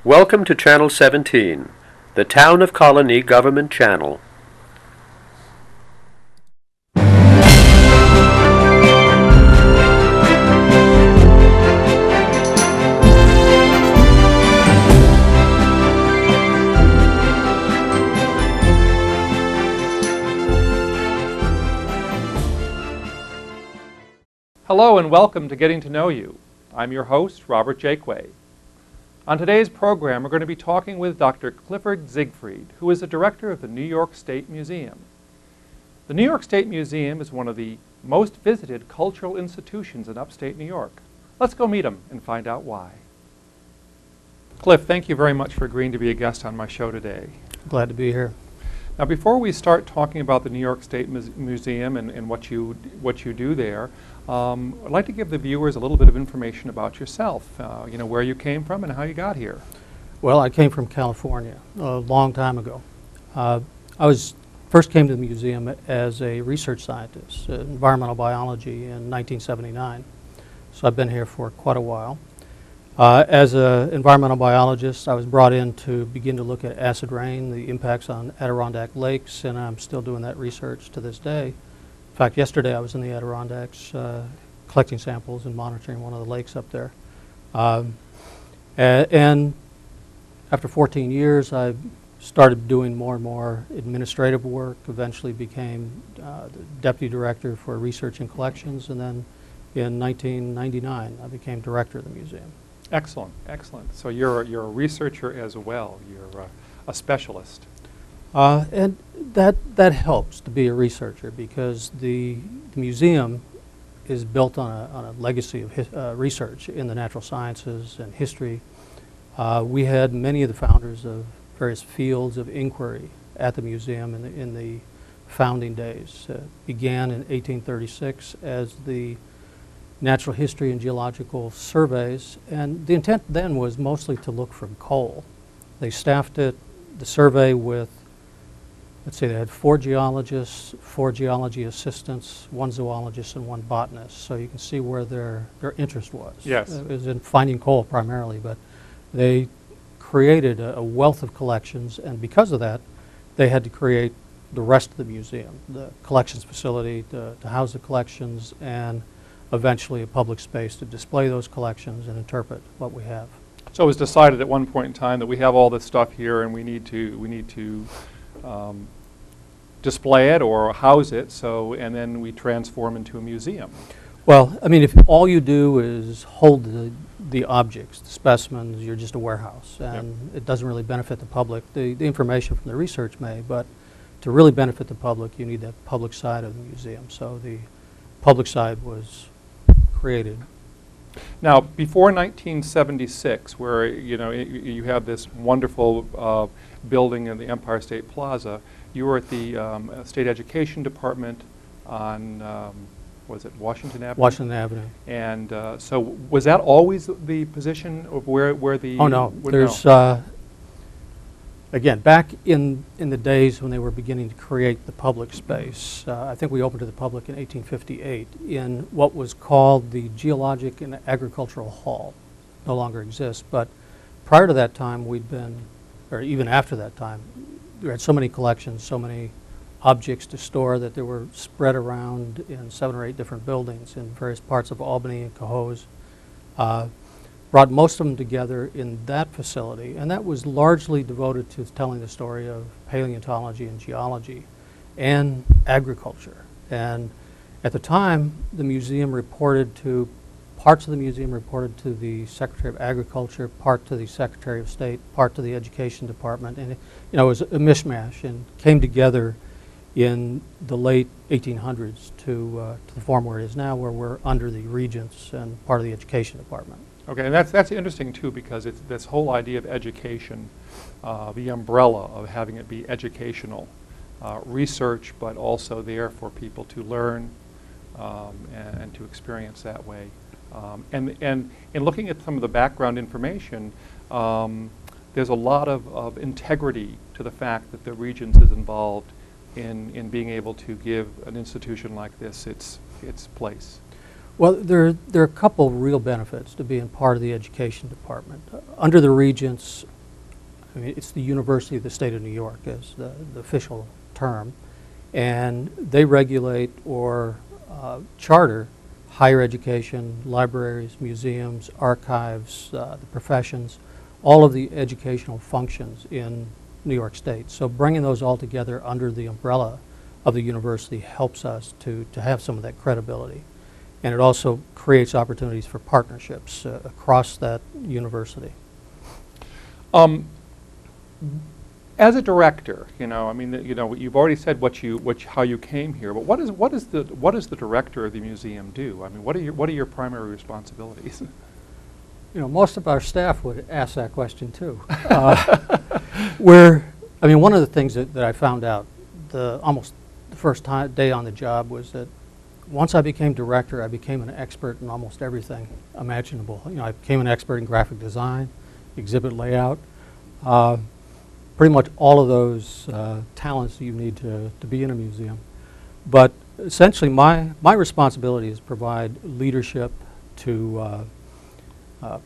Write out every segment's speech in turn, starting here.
Welcome to Channel 17, the Town of Colonie Government Channel. Hello and welcome to Getting to Know You. I'm your host, Robert Jaquay. On today's program, we're going to be talking with Dr. Clifford Siegfried, who is the director of the New York State Museum. The New York State Museum is one of the most visited cultural institutions in upstate New York. Let's go meet him and find out why. Cliff, thank you very much for agreeing to be a guest on my show today. Glad to be here. Now, before we start talking about the New York State Museum and what you do there, I'd like to give the viewers a little bit of information about yourself, where you came from and how you got here. Well, I came from California a long time ago. First came to the museum as a research scientist, environmental biology in 1979. So I've been here for quite a while. As an environmental biologist, I was brought in to begin to look at acid rain, the impacts on Adirondack lakes, and I'm still doing that research to this day. In fact, yesterday I was in the Adirondacks collecting samples and monitoring one of the lakes up there. And after 14 years, I started doing more and more administrative work, eventually became the deputy director for research and collections, and then in 1999 I became director of the museum. Excellent, excellent. So you're a researcher as well. You're a specialist. And that helps to be a researcher because the museum is built on a legacy of research in the natural sciences and history. We had many of the founders of various fields of inquiry at the museum in the founding days. Began in 1836 as the natural history and geological surveys, and the intent then was mostly to look for coal. They staffed the survey with, let's say they had 4 geologists, 4 geology assistants, 1 zoologist, and 1 botanist. So you can see where their interest was. Yes. It was in finding coal primarily, but they created a wealth of collections, and because of that, they had to create the rest of the museum, the collections facility to house the collections, and eventually a public space to display those collections and interpret what we have. So it was decided at one point in time that we have all this stuff here and we need to display it or house it, and then we transform into a museum. Well, I mean, if all you do is hold the objects, the specimens, you're just a warehouse, and It doesn't really benefit the public. The information from the research may, but to really benefit the public, you need that public side of the museum. So the public side was created. Now, before 1976, where you have this wonderful building in the Empire State Plaza, you were at the State Education Department on, was it Washington Avenue? Washington Avenue. And so was that always the position of where the... Oh, no. There's, again, back in the days when they were beginning to create the public space, I think we opened to the public in 1858 in what was called the Geologic and Agricultural Hall. No longer exists, but prior to that time we'd been, or even after that time, we had so many collections, so many objects to store that they were spread around in 7 or 8 different buildings in various parts of Albany and Cohoes. Brought most of them together in that facility, and that was largely devoted to telling the story of paleontology and geology and agriculture. And at the time, the museum reported to, parts of the museum reported to the Secretary of Agriculture, part to the Secretary of State, part to the Education Department, and it was a mishmash and came together in the late 1800s to the form where it is now, where we're under the Regents and part of the Education Department. Okay, and that's interesting too, because it's this whole idea of education, the umbrella of having it be educational, research, but also there for people to learn and to experience that way. And in looking at some of the background information, there's a lot of integrity to the fact that the Regents is involved in being able to give an institution like this its place. Well, there are a couple real benefits to being part of the education department. Under the Regents, I mean, it's the University of the State of New York as the official term, and they regulate or charter higher education, libraries, museums, archives, the professions, all of the educational functions in New York State. So bringing those all together under the umbrella of the university helps us to have some of that credibility. And it also creates opportunities for partnerships across that university. As a director, I mean, you've already said how you came here, but what does the director of the museum do? I mean, what are your primary responsibilities? Most of our staff would ask that question too. One of the things that I found out almost the first day on the job was that once I became director, I became an expert in almost everything imaginable. I became an expert in graphic design, exhibit layout, pretty much all of those talents you need to be in a museum. But essentially, my responsibility is provide leadership, to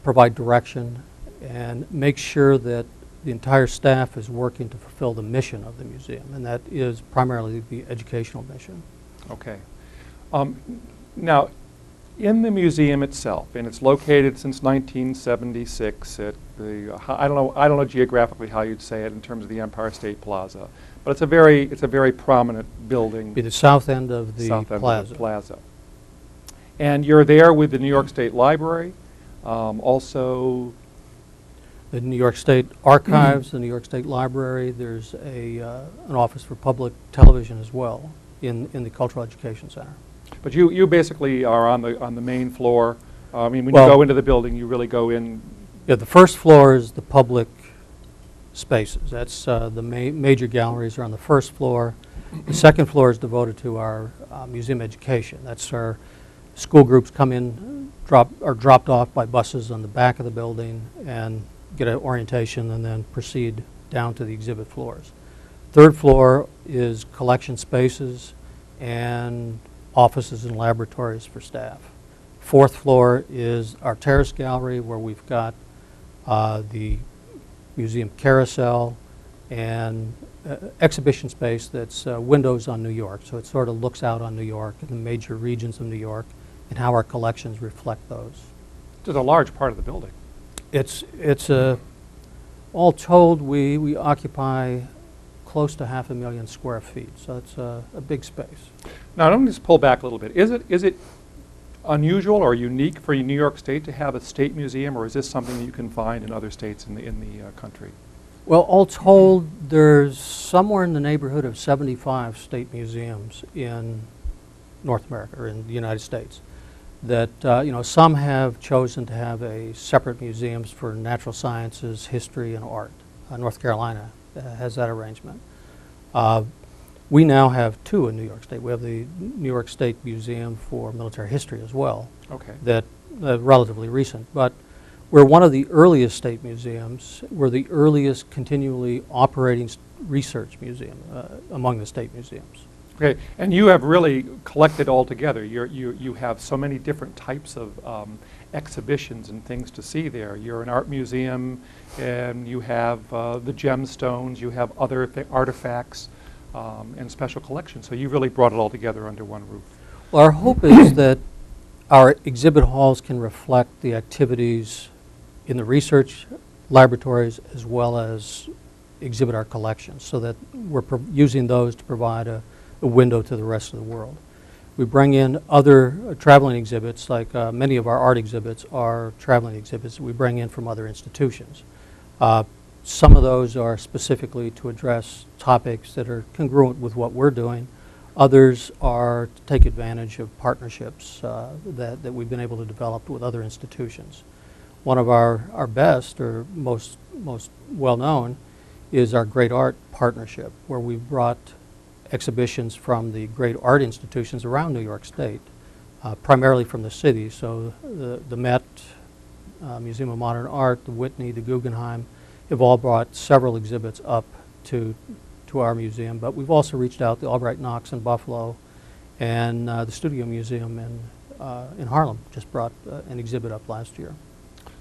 provide direction, and make sure that the entire staff is working to fulfill the mission of the museum, and that is primarily the educational mission. Okay. Now, in the museum itself, and it's located since 1976 at the I don't know geographically how you'd say it in terms of the Empire State Plaza, but it's a very prominent building. Be the south end of the plaza. And you're there with the New York State Library, also the New York State Archives, the New York State Library. There's an office for public television as well in the Cultural Education Center. But you basically are on the main floor. I mean, when you go into the building, you really go in. Yeah, the first floor is the public spaces. That's the major galleries are on the first floor. The second floor is devoted to our museum education. That's our school groups come in, are dropped off by buses on the back of the building and get an orientation and then proceed down to the exhibit floors. Third floor is collection spaces and offices and laboratories for staff. Fourth floor is our terrace gallery, where we've got the museum carousel and exhibition space that's windows on New York. So it sort of looks out on New York and the major regions of New York and how our collections reflect those. It's a large part of the building. It's all told, we occupy close to 500,000 square feet, so it's a big space. Now, let me just pull back a little bit. Is it unusual or unique for New York State to have a state museum, or is this something that you can find in other states in the country? Well, all told, there's somewhere in the neighborhood of 75 state museums in North America, or in the United States, that some have chosen to have a separate museums for natural sciences, history, and art. North Carolina has that arrangement. We now have two in New York State. We have the New York State Museum for Military History as well. Okay. That relatively recent, but we're one of the earliest state museums. We're the earliest continually operating research museum among the state museums. Okay, and you have really collected all together. You have so many different types of exhibitions and things to see there. You're an art museum, and you have the gemstones, you have other artifacts and special collections. So you really brought it all together under one roof. Well, our hope is that our exhibit halls can reflect the activities in the research laboratories as well as exhibit our collections, so that we're using those to provide a window to the rest of the world. We bring in other traveling exhibits, like many of our art exhibits are traveling exhibits that we bring in from other institutions. Some of those are specifically to address topics that are congruent with what we're doing. Others are to take advantage of partnerships that we've been able to develop with other institutions. One of our best or most well-known is our Great Art Partnership, where we've brought exhibitions from the great art institutions around New York State, primarily from the city. So the Met, Museum of Modern Art, the Whitney, the Guggenheim, have all brought several exhibits up to our museum. But we've also reached out, the Albright Knox in Buffalo, and the Studio Museum in Harlem just brought an exhibit up last year.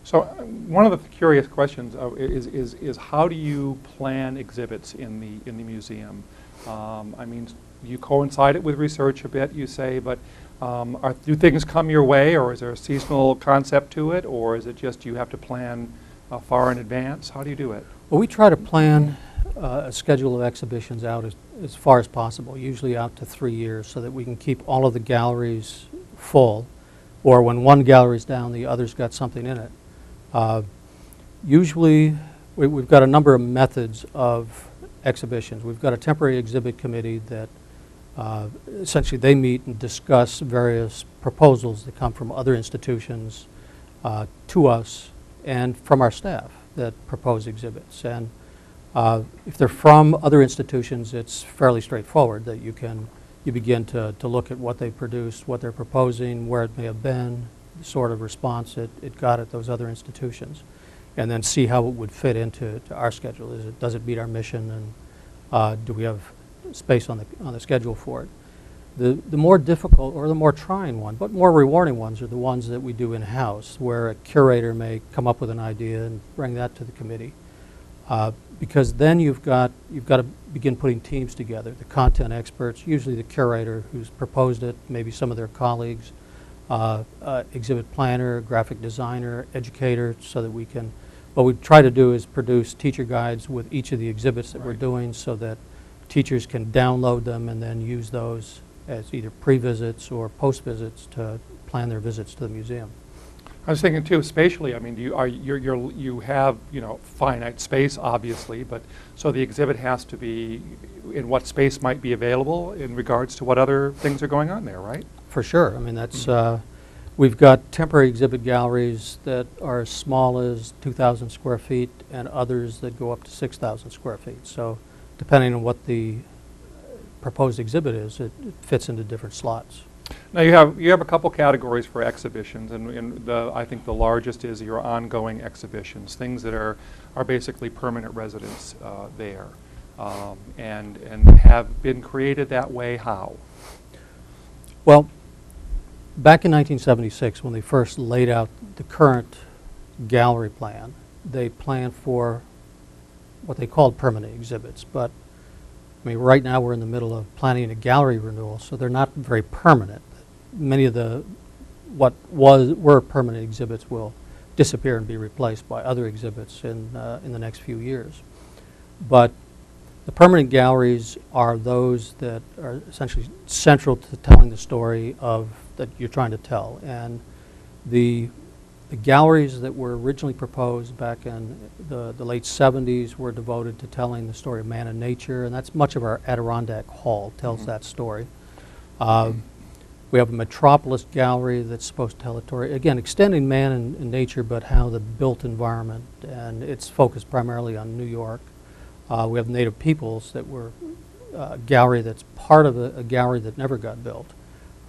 So one of the curious questions is how do you plan exhibits in the museum? I mean, you coincide it with research a bit, you say, but do things come your way, or is there a seasonal concept to it, or is it just you have to plan far in advance? How do you do it? Well, we try to plan a schedule of exhibitions out as far as possible, usually out to 3 years, so that we can keep all of the galleries full, or when one gallery's down, the other's got something in it. Usually, we've got a number of methods of exhibitions. We've got a temporary exhibit committee that essentially they meet and discuss various proposals that come from other institutions to us and from our staff that propose exhibits. And if they're from other institutions, it's fairly straightforward that you begin to look at what they produced, what they're proposing, where it may have been, the sort of response it got at those other institutions, and then see how it would fit into our schedule. Does it meet our mission, and do we have space on the schedule for it? The more difficult or the more trying one, but more rewarding ones, are the ones that we do in-house, where a curator may come up with an idea and bring that to the committee. Because then you've got to begin putting teams together, the content experts, usually the curator who's proposed it, maybe some of their colleagues, exhibit planner, graphic designer, educator, so that we can, what we try to do is produce teacher guides with each of the exhibits that we're doing, so that teachers can download them and then use those as either pre-visits or post-visits to plan their visits to the museum. I was thinking too, spatially. I mean, you have finite space, obviously, but so the exhibit has to be in what space might be available in regards to what other things are going on there, right? For sure. I mean, that's we've got temporary exhibit galleries that are as small as 2,000 square feet, and others that go up to 6,000 square feet. So, depending on what the proposed exhibit is, it fits into different slots. Now you have a couple categories for exhibitions, and I think the largest is your ongoing exhibitions, things that are basically permanent residents there, and have been created that way. How? Well, back in 1976, when they first laid out the current gallery plan, they planned for what they called permanent exhibits, but I mean, right now we're in the middle of planning a gallery renewal, so they're not very permanent. Many of what were permanent exhibits will disappear and be replaced by other exhibits in the next few years. But the permanent galleries are those that are essentially central to telling the story that you're trying to tell. And the galleries that were originally proposed back in the late 70s were devoted to telling the story of man and nature, and that's much of our Adirondack Hall tells that story. We have a Metropolis gallery that's supposed to tell a story, again, extending man and nature, but how the built environment, and it's focused primarily on New York. We have Native Peoples that were a gallery that's part of a gallery that never got built,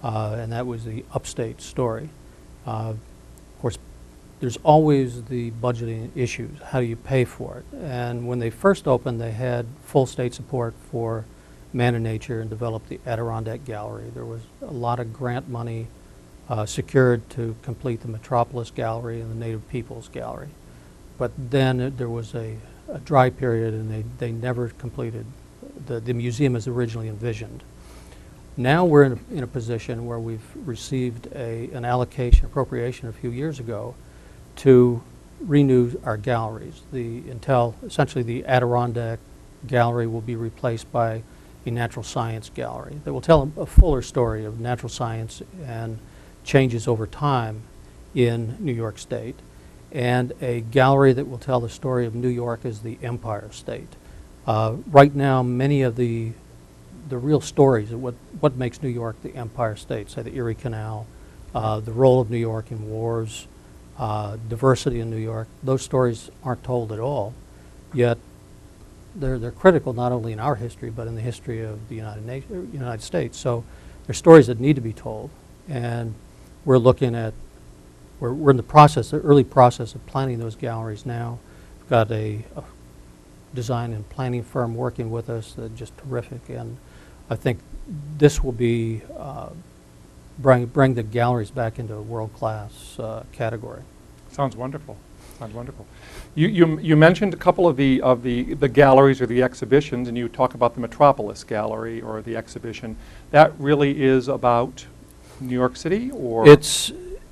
and that was the upstate story. Of course, there's always the budgeting issues. How do you pay for it? And when they first opened, they had full state support for man and nature and developed the Adirondack Gallery. There was a lot of grant money secured to complete the Metropolis Gallery and the Native Peoples Gallery. But then there was a dry period, and they never completed the museum as originally envisioned. Now we're in a position where we've received an allocation, appropriation a few years ago to renew our galleries. Essentially the Adirondack Gallery will be replaced by a natural science gallery that will tell a fuller story of natural science and changes over time in New York State, and a gallery that will tell the story of New York as the Empire State. Right now, many of the real stories of what makes New York the Empire State, say the Erie Canal, the role of New York in wars, diversity in New York, those stories aren't told at all, yet they're critical not only in our history but in the history of the United States. So they're stories that need to be told, and we're in the early process of planning those galleries now. We've got a design and planning firm working with us that's just terrific, and I think this will be bring the galleries back into a world-class category. Sounds wonderful. Wonderful. You mentioned a couple of the galleries or the exhibitions, and you talk about the Metropolis Gallery or the exhibition. That really is about New York City, or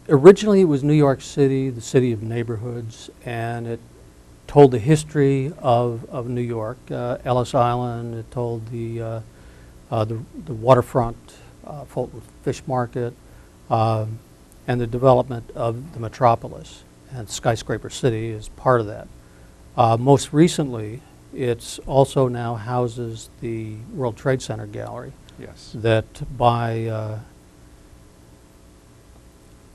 Originally it was New York City, the city of neighborhoods, and it told the history of New York, Ellis Island. It told the waterfront, Fulton Fish Market, and the development of the metropolis. And Skyscraper City is part of that. Most recently, it's also now houses the World Trade Center Gallery. Yes. That by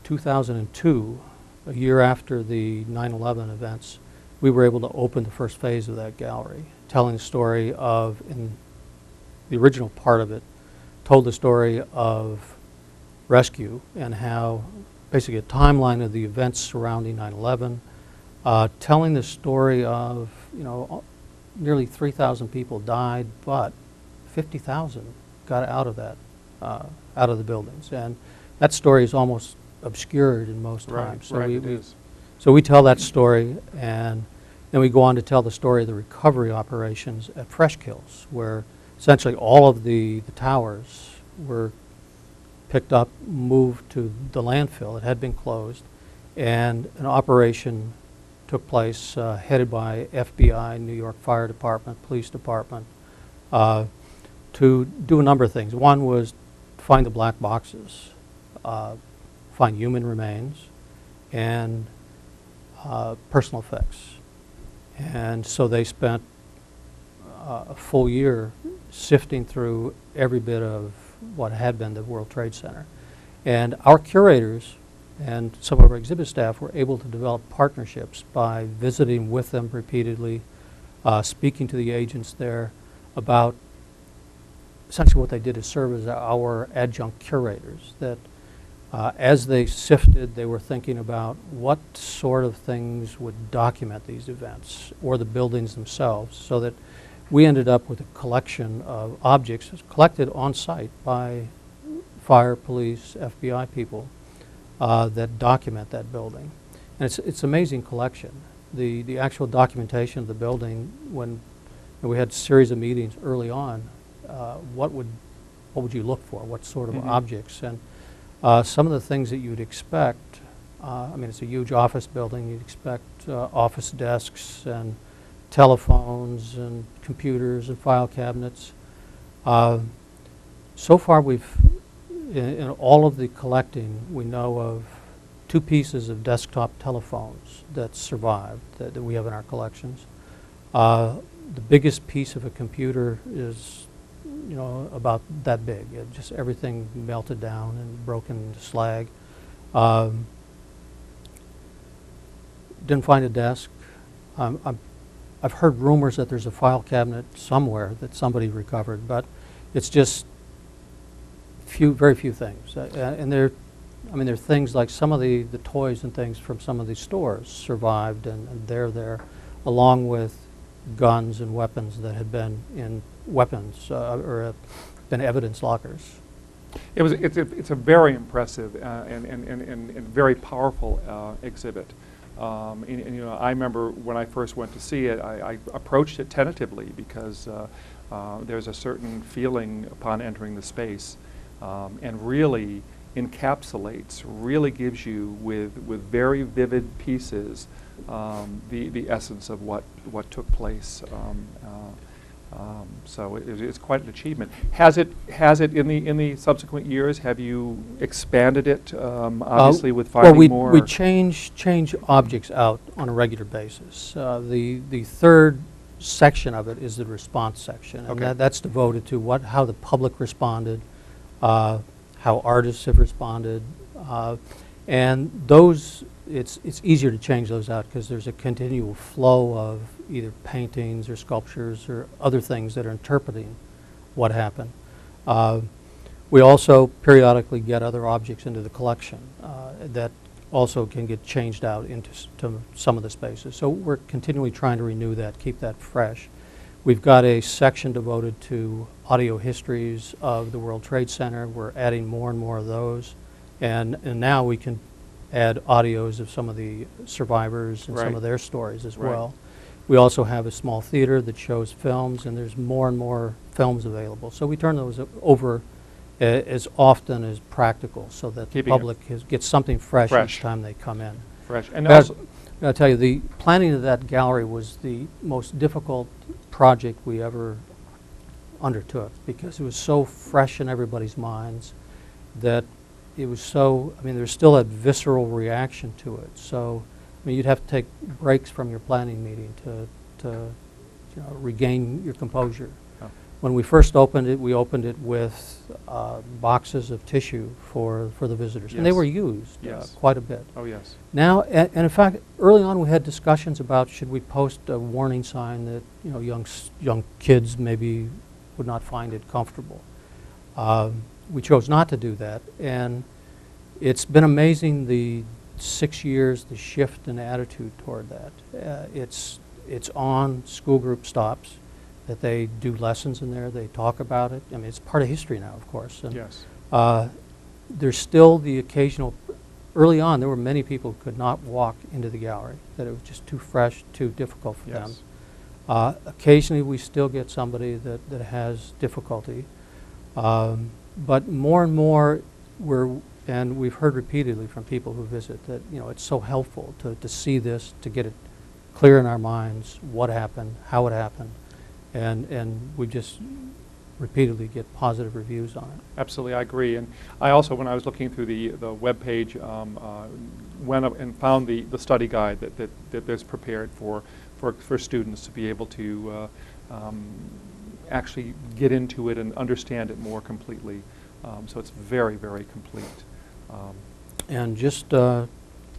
2002, a year after the 9/11 events, we were able to open the first phase of that gallery, telling the story of, in the original part of it, told the story of rescue and how basically a timeline of the events surrounding 9/11, telling the story of, nearly 3,000 people died, but 50,000 got out of that, out of the buildings. And that story is almost obscured in most times. So we tell that story, and then we go on to tell the story of the recovery operations at Fresh Kills, where essentially all of the towers were picked up, moved to the landfill. It had been closed, and an operation took place headed by FBI, New York Fire Department, Police Department, to do a number of things. One was find the black boxes, find human remains, and personal effects. And so they spent a full year sifting through every bit of what had been the World Trade Center. And our curators and some of our exhibit staff were able to develop partnerships by visiting with them repeatedly, speaking to the agents there about essentially what they did is serve as our adjunct curators, that as they sifted, they were thinking about what sort of things would document these events or the buildings themselves, so that we ended up with a collection of objects collected on site by fire, police, FBI people that document that building. And it's an amazing collection. The actual documentation of the building, when we had a series of meetings early on, what would you look for? What sort of objects? And some of the things that you'd expect, it's a huge office building. You'd expect office desks and telephones and computers and file cabinets. So far in all of the collecting, we know of 2 pieces of desktop telephones that survived that we have in our collections. The biggest piece of a computer is about that big. Just everything melted down and broken into slag. Didn't find a desk. I've heard rumors that there's a file cabinet somewhere that somebody recovered, but it's just very few things. And there are things like some of the toys and things from some of these stores survived, and they're there, along with guns and weapons that had been in weapons or been evidence lockers. It's a very impressive and very powerful exhibit. And I remember when I first went to see it, I approached it tentatively because there's a certain feeling upon entering the space, and really encapsulates, really gives you with very vivid pieces the essence of what took place. So it's quite an achievement. Has it in the subsequent years? Have you expanded it? Obviously, with finding more. We change objects out on a regular basis. The third section of it is the response section, and that's devoted to how the public responded, how artists have responded, and those. It's easier to change those out because there's a continual flow of either paintings or sculptures or other things that are interpreting what happened. We also periodically get other objects into the collection that also can get changed out into some of the spaces. So we're continually trying to renew that, keep that fresh. We've got a section devoted to audio histories of the World Trade Center. We're adding more and more of those. And now we can add audios of some of the survivors and some Right. of their stories as Right. well. We also have a small theater that shows films, and there's more and more films available. So we turn those over as often as practical so that the Keeping it public gets something fresh fresh. each time they come in. Fresh. And But also, I'll tell you, the planning of that gallery was the most difficult project we ever undertook because it was so fresh in everybody's minds that it was so, I mean, there's still that visceral reaction to it. So, I mean, you'd have to take breaks from your planning meeting to regain your composure. Oh. When we first opened it, we opened it with boxes of tissue for the visitors. And they Yes. were used Yes. quite a bit. oh yes. Now, and in fact, early on we had discussions about should we post a warning sign that, young kids maybe would not find it comfortable. We chose not to do that, and it's been amazing the 6 years, the shift in attitude toward that. It's on, school group stops, that they do lessons in there, they talk about it. I mean, it's part of history now, of course. And Yes. there's still the occasional, early on there were many people who could not walk into the gallery, that it was just too fresh, too difficult for them. Yes. Occasionally we still get somebody that has difficulty, but more and more and we've heard repeatedly from people who visit that it's so helpful to see this, to get it clear in our minds what happened, how it happened, and we just repeatedly get positive reviews on it. Absolutely, I agree. And I also, when I was looking through the web page, went up and found the study guide that there's prepared for students to be able to actually get into it and understand it more completely. So it's very, very complete. And just a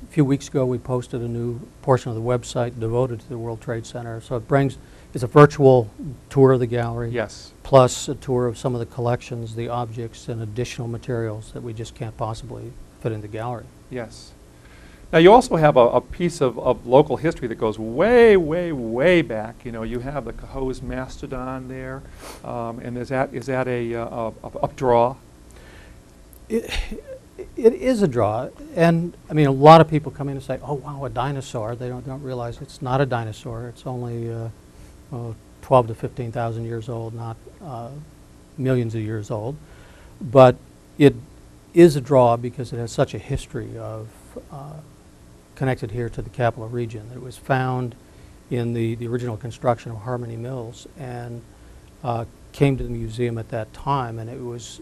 few weeks ago, we posted a new portion of the website devoted to the World Trade Center. So it's a virtual tour of the gallery. Yes. Plus a tour of some of the collections, the objects, and additional materials that we just can't possibly fit in the gallery. Yes. Now you also have a piece of local history that goes way, way, way back. You have the Cahoes Mastodon there, and is that a draw? It is a draw, and I mean a lot of people come in and say, "Oh wow, a dinosaur." They don't realize it's not a dinosaur. It's only 12 to 15,000 years old, not millions of years old. But it is a draw because it has such a history of connected here to the capital region. It was found in the original construction of Harmony Mills and came to the museum at that time, and it was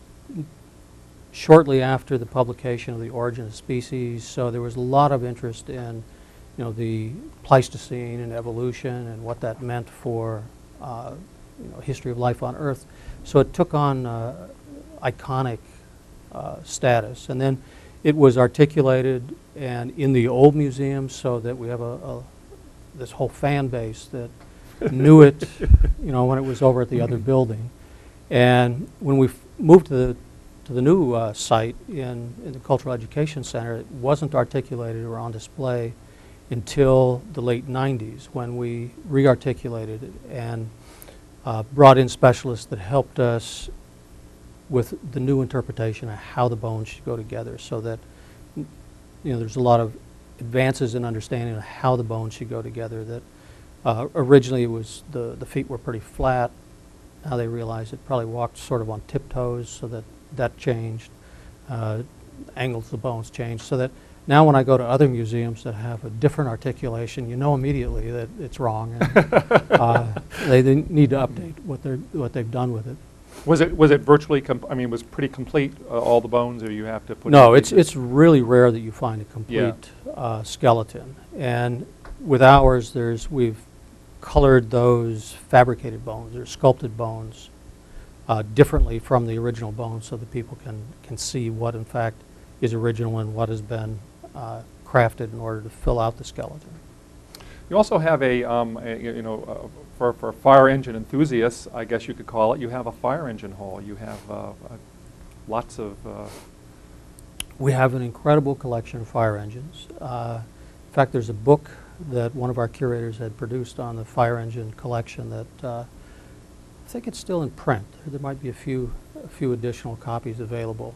shortly after the publication of The Origin of Species, so there was a lot of interest in the Pleistocene and evolution and what that meant for history of life on Earth. So it took on iconic status, and then it was articulated and in the old museum, so that we have this whole fan base that knew it when it was over at the other building. And when we moved to the new site in the Cultural Education Center, it wasn't articulated or on display until the late 90s, when we re-articulated it and brought in specialists that helped us with the new interpretation of how the bones should go together, so that there's a lot of advances in understanding of how the bones should go together. That originally it was the feet were pretty flat. Now they realized it probably walked sort of on tiptoes, so that changed. Angles of the bones changed, so that now when I go to other museums that have a different articulation, you know immediately that it's wrong, and they need to update what they've done with it. Was it virtually? Was pretty complete all the bones, or you have to put? No, it's really rare that you find a complete skeleton, and with ours, we've colored those fabricated bones or sculpted bones differently from the original bones, so that people can see what in fact is original and what has been crafted in order to fill out the skeleton. You also have for fire engine enthusiasts, I guess you could call it, you have a fire engine hall. You have lots of... We have an incredible collection of fire engines. In fact, there's a book that one of our curators had produced on the fire engine collection that I think it's still in print. There might be a few additional copies available.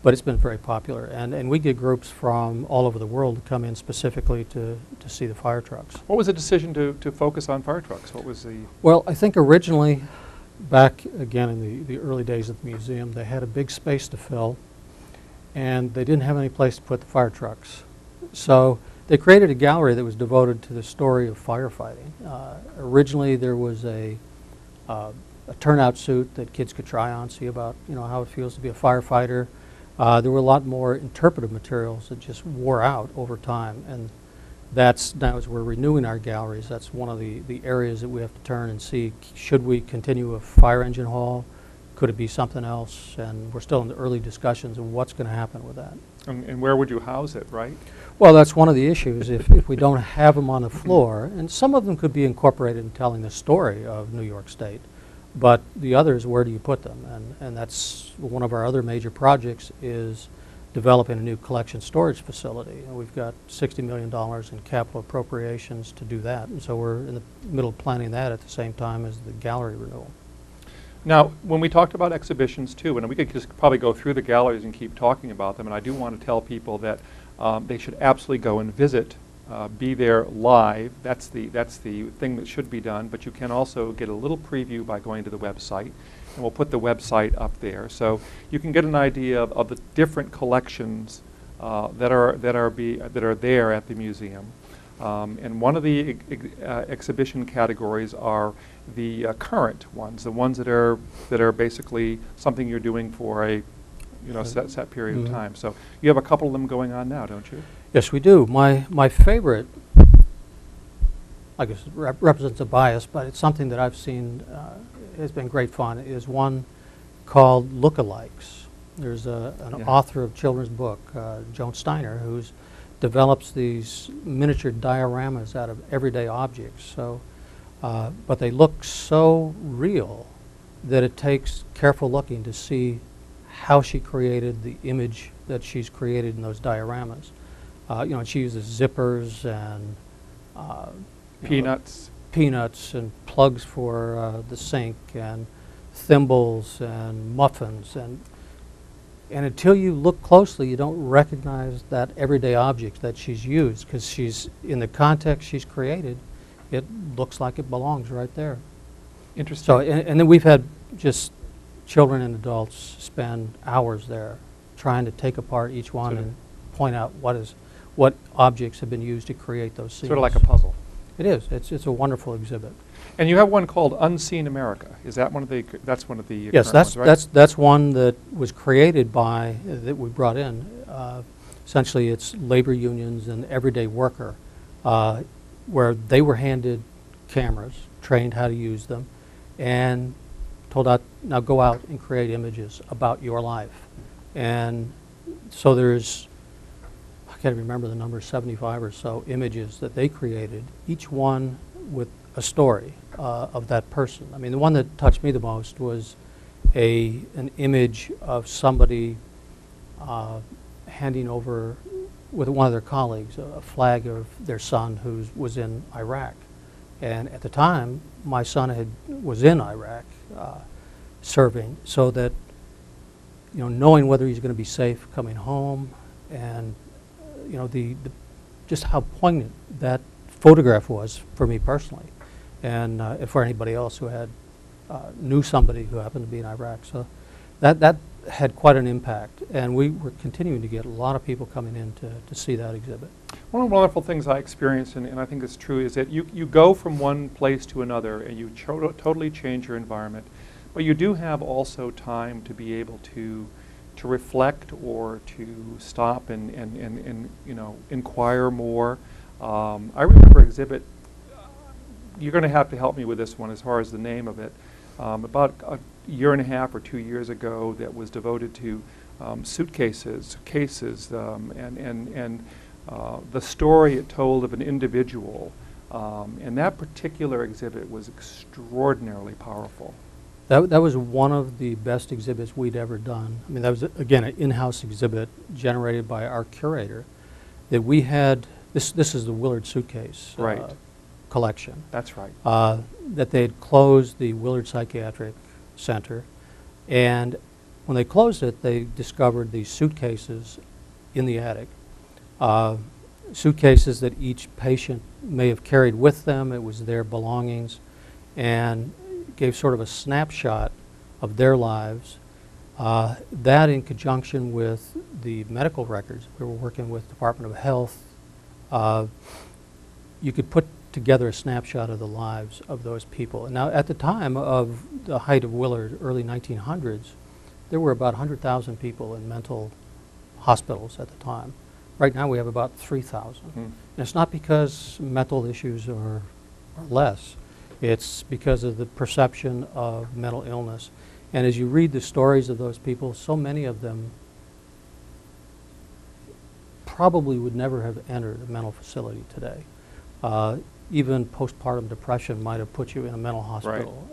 but it's been very popular. And we get groups from all over the world to come in specifically to see the fire trucks. What was the decision to focus on fire trucks? What was the... Well, I think originally, back again in the early days of the museum, they had a big space to fill, and they didn't have any place to put the fire trucks. So they created a gallery that was devoted to the story of firefighting. Originally, there was a turnout suit that kids could try on, see about how it feels to be a firefighter. There were a lot more interpretive materials that just wore out over time, and that's now as we're renewing our galleries, that's one of the areas that we have to turn and see, should we continue a fire engine hall? Could it be something else? And we're still in the early discussions of what's going to happen with that. And where would you house it, right? Well, that's one of the issues. If we don't have them on the floor, and some of them could be incorporated in telling the story of New York State, but the others, where do you put them? And that's one of our other major projects, is developing a new collection storage facility. And we've got $60 million in capital appropriations to do that. And so we're in the middle of planning that at the same time as the gallery renewal. Now, when we talked about exhibitions too, and we could just probably go through the galleries and keep talking about them, and I do want to tell people that they should absolutely go and visit, be there live. That's the thing that should be done, but you can also get a little preview by going to the website, and we'll put the website up there. So you can get an idea of the different collections that are there at the museum. And one of the exhibition categories are the current ones, the ones that are basically something you're doing for a set period of time. So you have a couple of them going on now, don't you? Yes, we do. My favorite, I guess, represents a bias, but it's something that I've seen has been great fun, is one called Lookalikes. There's an author of children's book, Joan Steiner, who develops these miniature dioramas out of everyday objects. So, but they look so real that it takes careful looking to see how she created the image that she's created in those dioramas. And she uses zippers and peanuts and plugs for the sink and thimbles and muffins, and until you look closely, you don't recognize that everyday object that she's used, because she's in the context she's created. It looks like it belongs right there. Interesting. So, and then we've had just children and adults spend hours there trying to take apart each one and point out what objects have been used to create those scenes. Sort of like a puzzle. It is. It's a wonderful exhibit. And you have one called Unseen America. Is that one of the? That's one of the. Yes, current ones, right? that's one that was created by that we brought in. Essentially, it's labor unions and everyday worker, where they were handed cameras, trained how to use them, and told out, now go out and create images about your life. And so there's, I can't remember the number, 75 or so images that they created, each one with a story of that person. I mean, the one that touched me the most was an image of somebody handing over with one of their colleagues a flag of their son who was in Iraq. And at the time, my son was in Iraq serving, so that knowing whether he's going to be safe coming home, and just how poignant that photograph was for me personally, and for anybody else who knew somebody who happened to be in Iraq. So that had quite an impact, and we were continuing to get a lot of people coming in to see that exhibit. One of the wonderful things I experienced, and I think it's true, is that you go from one place to another and you totally change your environment, but you do have also time to be able to reflect or to stop and inquire more. I remember an exhibit, you're going to have to help me with this one as far as the name of it, about a year and a half or 2 years ago, that was devoted to suitcases, cases, and the story it told of an individual. And that particular exhibit was extraordinarily powerful. That was one of the best exhibits we'd ever done. I mean, that was, again, an in-house exhibit generated by our curator that we had. This is the Willard suitcase collection. That's right. That they had closed the Willard Psychiatric Center, and when they closed it, they discovered these suitcases in the attic. Suitcases that each patient may have carried with them. It was their belongings, and gave sort of a snapshot of their lives. That in conjunction with the medical records, we were working with Department of Health, you could put together a snapshot of the lives of those people. And now, at the time of the height of Willard, early 1900s, there were about 100,000 people in mental hospitals at the time. Right now we have about 3,000. And it's not because mental issues are less. It's because of the perception of mental illness. And as you read the stories of those people, so many of them probably would never have entered a mental facility today. Even postpartum depression might have put you in a mental hospital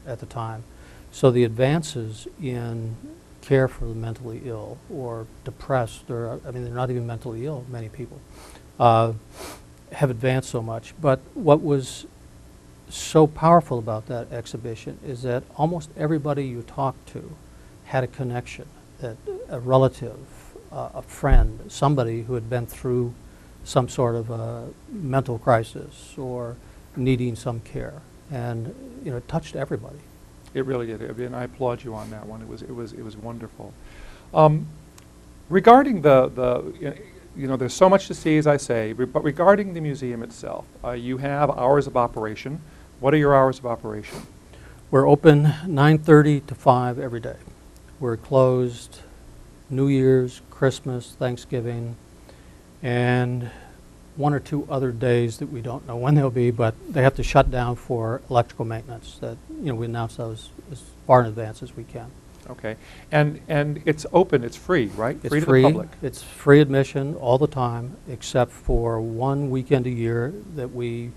at the time. So the advances in care for the mentally ill or depressed, or I mean, they're not even mentally ill, many people, have advanced so much. But what was so powerful about that exhibition is that almost everybody you talked to had a connection, that a relative, a friend, somebody who had been through some sort of a mental crisis or needing some care, and it touched everybody. It really did, and I applaud you on that one. It was wonderful. Regarding there's so much to see, as I say, but regarding the museum itself, you have hours of operation. What are your hours of operation? We're open 9:30 to 5 every day. We're closed New Year's, Christmas, Thanksgiving, and one or two other days that we don't know when they'll be, but they have to shut down for electrical maintenance. That we announce those as far in advance as we can. Okay, and it's open. It's free, right? It's free to the public. It's free admission all the time, except for one weekend a year that we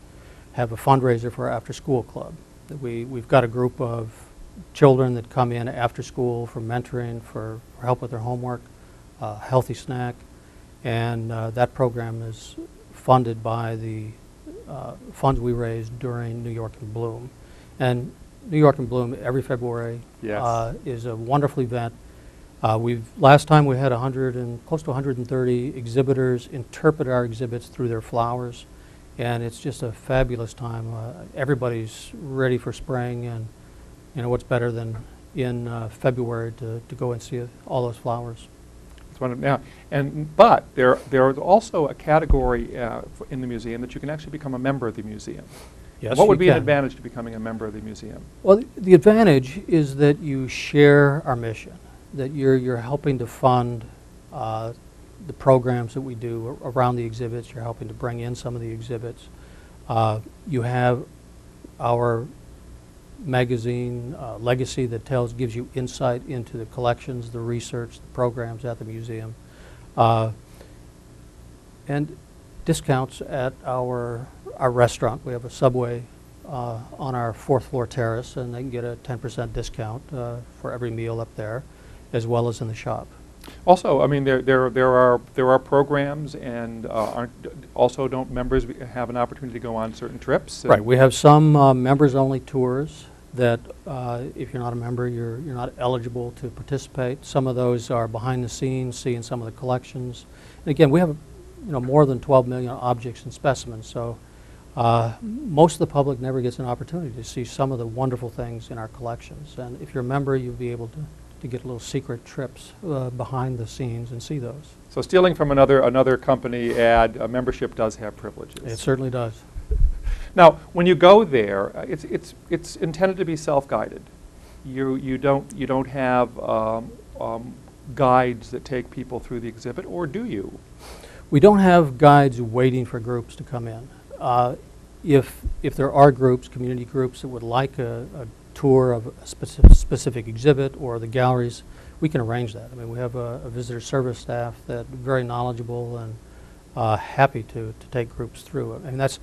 have a fundraiser for our after-school club. That we've got a group of children that come in after school for mentoring, for help with their homework, healthy snack, and that program is funded by the funds we raised during New York in Bloom. And New York in Bloom every February is a wonderful event. Last time we had close to 130 exhibitors interpret our exhibits through their flowers, and it's just a fabulous time. Everybody's ready for spring, and what's better than in February to go and see all those flowers. Now, but there is also a category in the museum that you can actually become a member of the museum. Yes, what would be can. an advantage to becoming a member of the museum? Well, the advantage is that you share our mission, that you're helping to fund the programs that we do around the exhibits. You're helping to bring in some of the exhibits. You have our magazine, Legacy, that gives you insight into the collections, the research, the programs at the museum, and discounts at our restaurant. We have a Subway on our 4th floor terrace, and they can get a 10% discount for every meal up there, as well as in the shop. Also, I mean, there are programs, and don't members have an opportunity to go on certain trips? Right. We have some members-only tours that, if you're not a member, you're not eligible to participate. Some of those are behind the scenes, seeing some of the collections. And again, we have more than 12 million objects and specimens, so most of the public never gets an opportunity to see some of the wonderful things in our collections. And if you're a member, you'll be able to get little secret trips behind the scenes and see those. So stealing from another company ad, a membership does have privileges. It certainly does. Now, when you go there, it's intended to be self-guided. You don't have guides that take people through the exhibit, or do you? We don't have guides waiting for groups to come in. If there are groups, community groups, that would like a tour of a specific exhibit or the galleries, we can arrange that. I mean, we have a visitor service staff that's very knowledgeable and happy to take groups through it. I mean, that's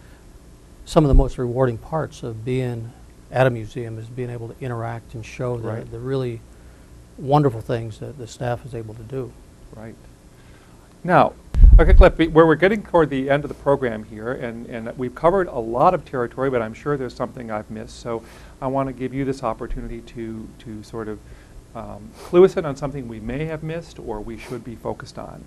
some of the most rewarding parts of being at a museum, is being able to interact and show the really wonderful things that the staff is able to do. Right. Now, okay, Cliff, where we're getting toward the end of the program here, and we've covered a lot of territory, but I'm sure there's something I've missed, so I want to give you this opportunity to sort of Clue us in on something we may have missed or we should be focused on.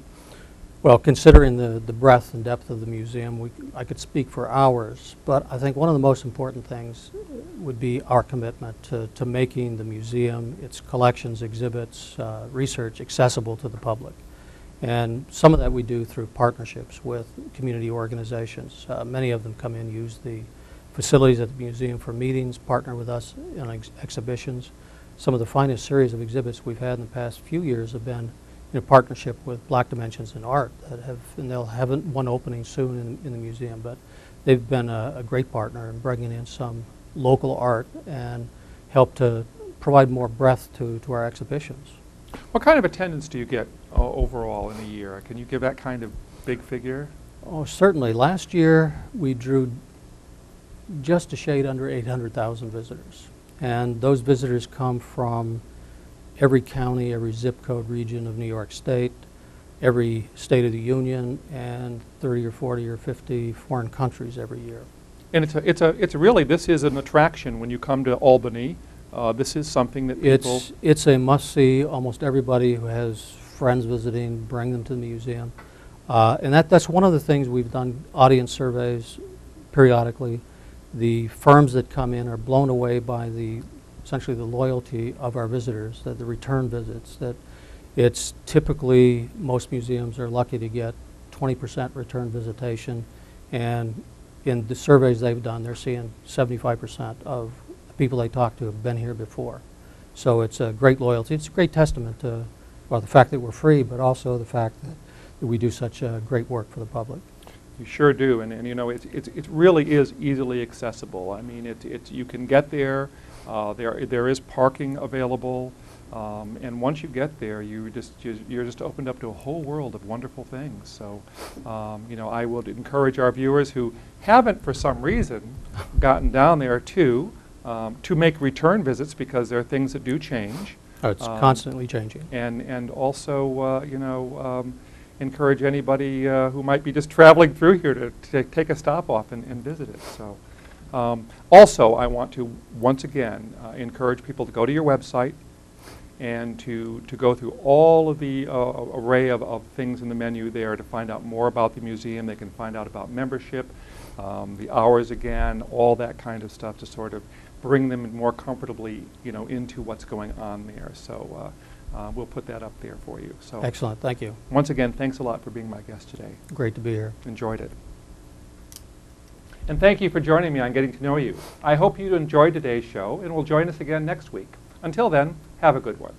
Well, considering the breadth and depth of the museum, I could speak for hours, but I think one of the most important things would be our commitment to making the museum, its collections, exhibits, research accessible to the public. And some of that we do through partnerships with community organizations. Many of them come in, use the facilities at the museum for meetings, partner with us in exhibitions. Some of the finest series of exhibits we've had in the past few years have been in a partnership with Black Dimensions in Art and they'll have one opening soon in the museum, but they've been a great partner in bringing in some local art and help to provide more breadth to our exhibitions. What kind of attendance do you get overall in a year? Can you give that kind of big figure? Oh, certainly. Last year we drew just a shade under 800,000 visitors. And those visitors come from every county, every zip code region of New York State, every state of the Union, and 30 or 40 or 50 foreign countries every year. And it's really, this is an attraction when you come to Albany. This is something that people... It's a must-see. Almost everybody who has friends visiting, bring them to the museum. And that's one of the things we've done audience surveys periodically. The firms that come in are blown away by essentially the loyalty of our visitors, the return visits. That it's typically, most museums are lucky to get 20% return visitation, and in the surveys they've done, they're seeing 75% of the people they talk to have been here before. So it's a great loyalty. It's a great testament to, well, the fact that we're free, but also the fact that we do such great work for the public. You sure do, and you know, it really is easily accessible. I mean, you can get there. There is parking available, and once you get there, you're just opened up to a whole world of wonderful things. So, you know, I would encourage our viewers who haven't, for some reason, gotten down there to make return visits, because there are things that do change. Oh, it's constantly changing. And also, you know, encourage anybody who might be just traveling through here to take a stop off and visit it. So, also, I want to once again encourage people to go to your website and to go through all of the array of things in the menu there to find out more about the museum. They can find out about membership, the hours again, all that kind of stuff to sort of bring them more comfortably, you know, into what's going on there. So. We'll put that up there for you. So excellent, thank you. Once again, thanks a lot for being my guest today. Great to be here. Enjoyed it. And thank you for joining me on Getting to Know You. I hope you enjoyed today's show and will join us again next week. Until then, have a good one.